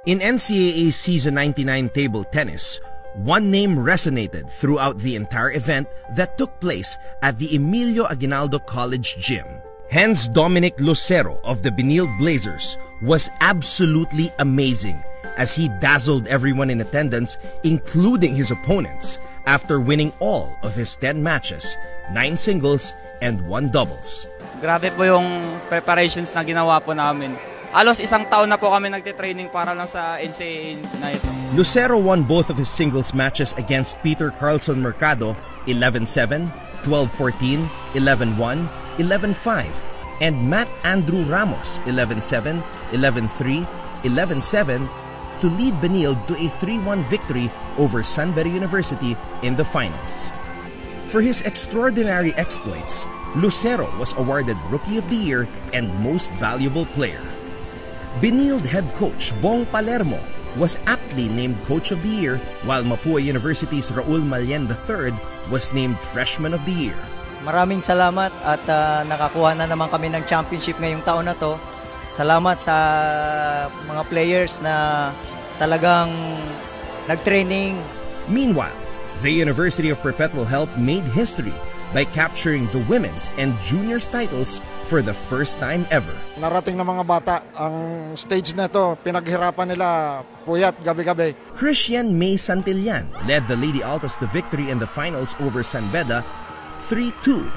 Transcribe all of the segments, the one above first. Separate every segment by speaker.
Speaker 1: In NCAA Season 99 table tennis, one name resonated throughout the entire event that took place at the Emilio Aguinaldo College Gym. Hence, Dominic Lucero of the Benilde Blazers was absolutely amazing as he dazzled everyone in attendance, including his opponents, after winning all of his 10 matches, 9 singles and 1 doubles.
Speaker 2: Grabe po yung preparations na ginawa po namin. Halos isang taon na po kami nagtitraining para lang sa NCAA na ito.
Speaker 1: Lucero won both of his singles matches against Peter Carlson Mercado 11-7, 12-14, 11-1, 11-5, and Matt Andrew Ramos 11-7, 11-3, 11-7 to lead Benilde to a 3-1 victory over San Beda University in the finals. For his extraordinary exploits, Lucero was awarded Rookie of the Year and Most Valuable Player. Benilde head coach Bong Palermo was aptly named Coach of the Year, while Mapua University's Raul Malien III was named Freshman of the Year.
Speaker 3: Maraming salamat at nakakuha na naman kami ng championship ngayong taon na to. Salamat sa mga players na talagang nag-training.
Speaker 1: Meanwhile, the University of Perpetual Help made history by capturing the women's and juniors titles for the first time ever.
Speaker 4: Narating ng mga bata ang stage na ito, pinaghirapan nila puyat gabi-gabi.
Speaker 1: Christian May Santillan led the Lady Altas to victory in the finals over San Beda 3-2,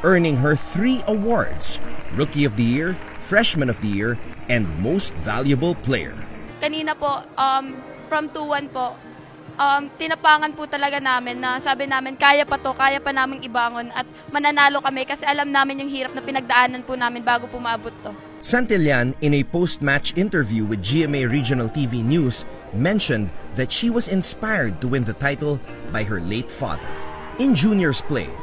Speaker 1: earning her 3 awards: Rookie of the Year, Freshman of the Year, and Most Valuable Player.
Speaker 5: Kanina po, from 2-1 po, tinapangan po talaga namin na sabi namin kaya pa to, kaya pa namin ibangon at mananalo kami kasi alam namin yung hirap na pinagdaanan po namin bago pumabot to.
Speaker 1: Santillan, in a post-match interview with GMA Regional TV News, mentioned that she was inspired to win the title by her late father. In juniors play,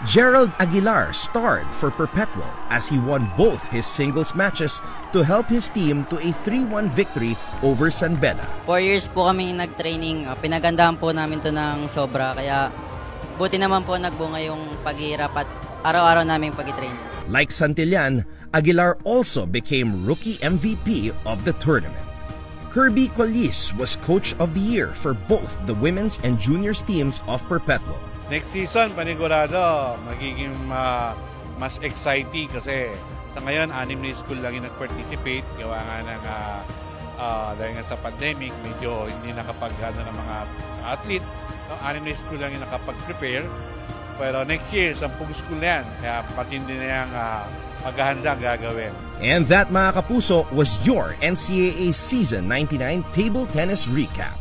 Speaker 1: Gerald Aguilar starred for Perpetual as he won both his singles matches to help his team to a 3-1 victory over San Beda.
Speaker 6: 4 years po kami nag-training. Pinagandaan po namin to ng sobra. Kaya buti naman po nagbunga yung paghihirap at araw-araw namin pag-training.
Speaker 1: Like Santillan, Aguilar also became Rookie MVP of the tournament. Kirby Collis was Coach of the Year for both the women's and juniors teams of Perpetual.
Speaker 7: Next season, panigurado, magiging mas exciting kasi sa ngayon, 6 na school lang yung nag-participate. Gawa nga ng, dahil nga sa pandemic, medyo hindi nakapag-ano ng mga athlete. 6 na school lang yung nakapag-prepare. Pero next year, 10 school na yan. Kaya patindi na yung maghahanda gagawin.
Speaker 1: And that, mga kapuso, was your NCAA Season 99 Table Tennis Recap.